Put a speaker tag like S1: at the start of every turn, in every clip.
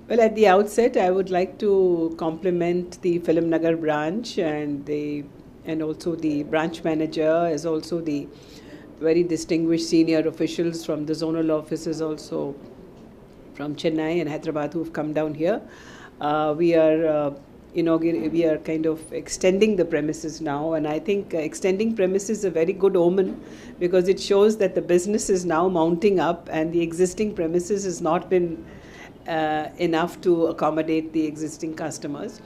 S1: Well, at the outset, I would like to compliment the Film Nagar branch and also the branch manager, as also the very distinguished senior officials from the zonal offices, also from Chennai and Hyderabad, who have come down here. We are kind of extending the premises now, and I think extending premises is a very good omen, because it shows that the business is now mounting up and the existing premises has not been enough to accommodate the existing customers.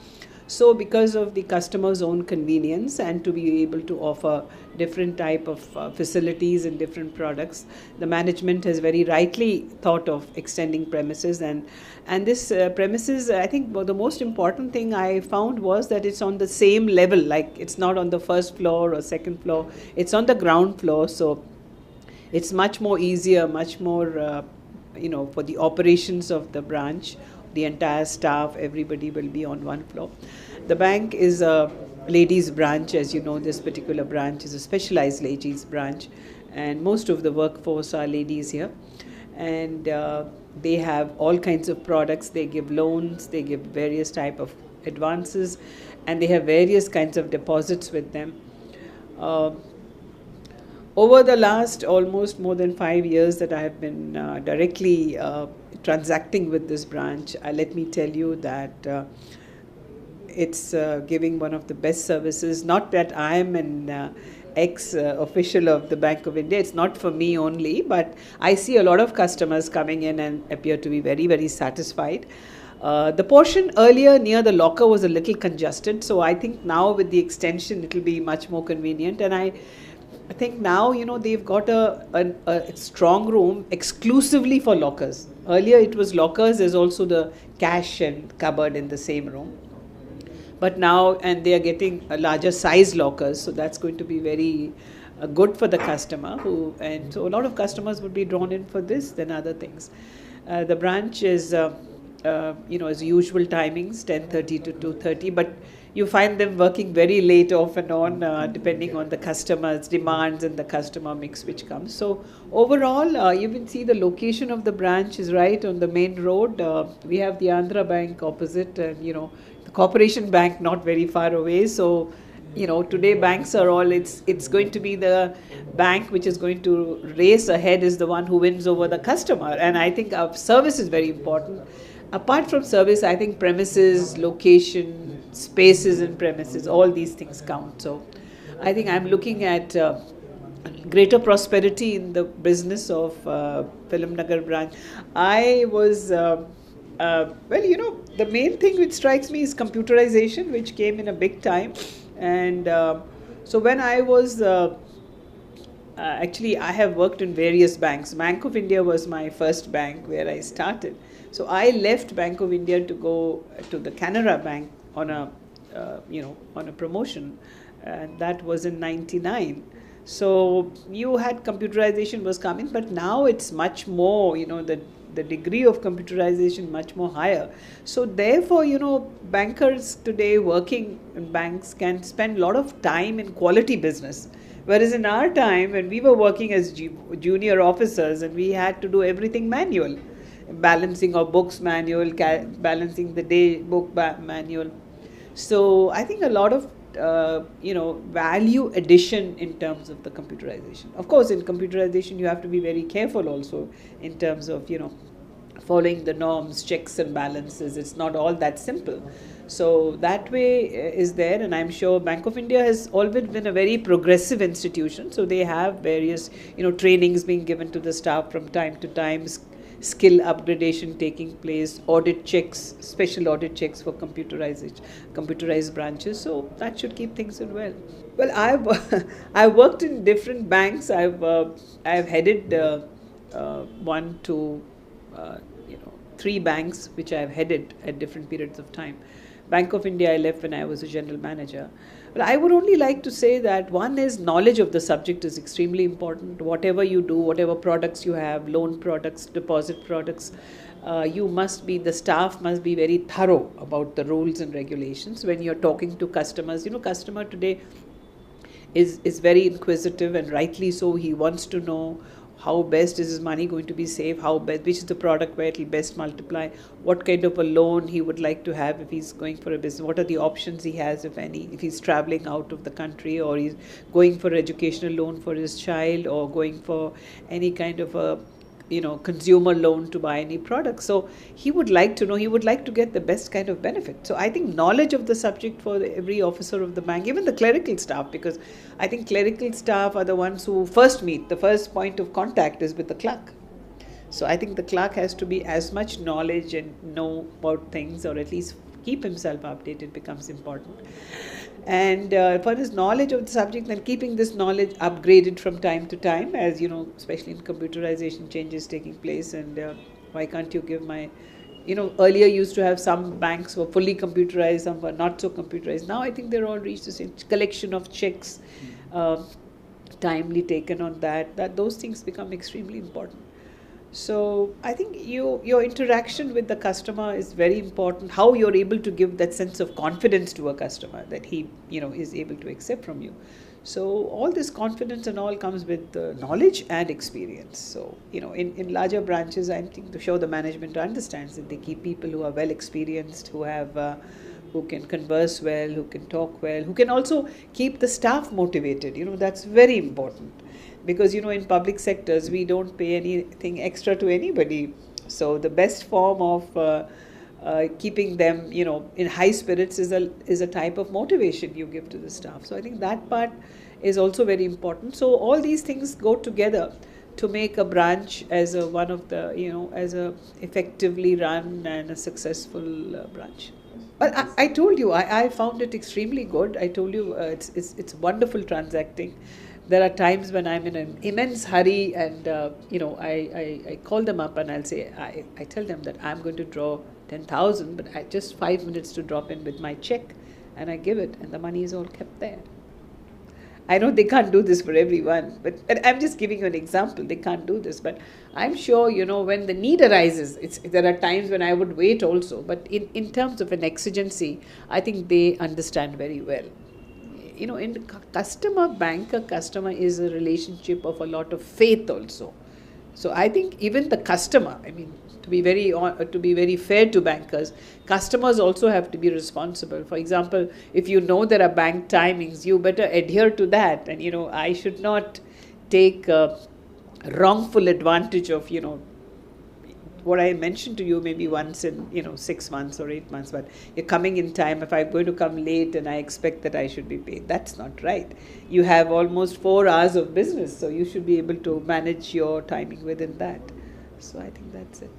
S1: So because of the customer's own convenience and to be able to offer different type of facilities and different products, the management has very rightly thought of extending premises. And this premises, I think the most important thing I found was that it's on the same level, like it's not on the first floor or second floor, it's on the ground floor. So it's much more easier, much more for the operations of the branch. The entire staff, everybody will be on one floor. The bank is a ladies branch. As you know, this particular branch is a specialized ladies branch, and most of the workforce are ladies here. And they have all kinds of products. They give loans, they give various type of advances, and they have various kinds of deposits with them. Over the last almost more than 5 years that I have been directly transacting with this branch, let me tell you that it's giving one of the best services. Not that I am an ex-official of the Bank of India, it's not for me only, but I see a lot of customers coming in and appear to be very, very satisfied. The portion earlier near the locker was a little congested, so I think now with the extension it will be much more convenient. And I think now, they've got a strong room exclusively for lockers. Earlier it was lockers, there's also the cash and cupboard in the same room. But now, and they are getting a larger size lockers, so that's going to be very good for the customer. And so a lot of customers would be drawn in for this than other things. The branch is, as usual timings, 10:30 to 2:30, but you find them working very late off and on, depending on the customer's demands and the customer mix which comes. So overall, you can see the location of the branch is right on the main road. We have the Andhra Bank opposite, and the Corporation Bank not very far away. So today banks are all, it's going to be the bank which is going to race ahead, is the one who wins over the customer. And I think our service is very important. Apart from service, I think premises, location, spaces in premises, all these things count. So I think I'm looking at greater prosperity in the business of Film Nagar branch. I was, the main thing which strikes me is computerization, which came in a big time. And so when I was, actually I have worked in various banks. Bank of India was my first bank where I started. So I left Bank of India to go to the Canara Bank on a promotion, and that was in '99. So you had computerization was coming, but now it's much more, the degree of computerization much more higher. So therefore, bankers today working in banks can spend a lot of time in quality business. Whereas in our time, when we were working as junior officers, and we had to do everything manual, balancing our books manual, balancing the day book manual. So I think a lot of value addition in terms of the computerization. Of course, in computerization you have to be very careful also in terms of following the norms, checks and balances. It's not all that simple. So that way is there, and I'm sure Bank of India has always been a very progressive institution. So they have various trainings being given to the staff from time to time, skill upgradation taking place, audit checks, special audit checks for computerized branches. So that should keep things in well. Well, I've worked in different banks. I've headed 1 to 3 banks which I've headed at different periods of time. Bank of India I left when I was a general manager. But I would only like to say that one is knowledge of the subject is extremely important. Whatever you do, whatever products you have, loan products, deposit products, the staff must be very thorough about the rules and regulations when you're talking to customers. Customer today is very inquisitive, and rightly so. He wants to know how best is his money going to be saved, which is the product where it will best multiply, what kind of a loan he would like to have if he's going for a business, what are the options he has, if any, if he's traveling out of the country, or he's going for educational loan for his child, or going for any kind of a consumer loan to buy any product. So he would like to know, he would like to get the best kind of benefit. So I think knowledge of the subject for every officer of the bank, even the clerical staff, because I think clerical staff are the ones who first meet, the first point of contact is with the clerk. So I think the clerk has to be as much knowledge and know about things, or at least keep himself updated, becomes important. And for his knowledge of the subject, and keeping this knowledge upgraded from time to time, as especially in computerization changes taking place. And why can't you give earlier used to have some banks were fully computerized, some were not so computerized. Now I think they're all reached the same collection of checks, timely taken on that those things become extremely important. So I think your interaction with the customer is very important. How you're able to give that sense of confidence to a customer that he is able to accept from you. So all this confidence and all comes with knowledge and experience. So in larger branches, I think to show the management understands that they keep people who are well experienced, who have who can converse well, who can talk well, who can also keep the staff motivated. That's very important. Because in public sectors we don't pay anything extra to anybody, so the best form of keeping them in high spirits is a type of motivation you give to the staff. So I think that part is also very important. So all these things go together to make a branch as one of the as a effectively run and a successful branch. But I told you I found it extremely good. I told you it's wonderful transacting. There are times when I'm in an immense hurry, and I call them up and I'll say, I tell them that I'm going to draw 10,000, but I just 5 minutes to drop in with my check, and I give it, and the money is all kept there. I know they can't do this for everyone, but I'm just giving you an example. They can't do this, but I'm sure when the need arises, there are times when I would wait also. But in terms of an exigency, I think they understand very well. In the banker-customer is a relationship of a lot of faith also. So I think even the customer, to be very fair to bankers, customers also have to be responsible. For example, if there are bank timings, you better adhere to that. And I should not take wrongful advantage of what I mentioned to you maybe once in 6 months or 8 months, but you're coming in time. If I'm going to come late and I expect that I should be paid, that's not right. You have almost 4 hours of business, so you should be able to manage your timing within that. So I think that's it.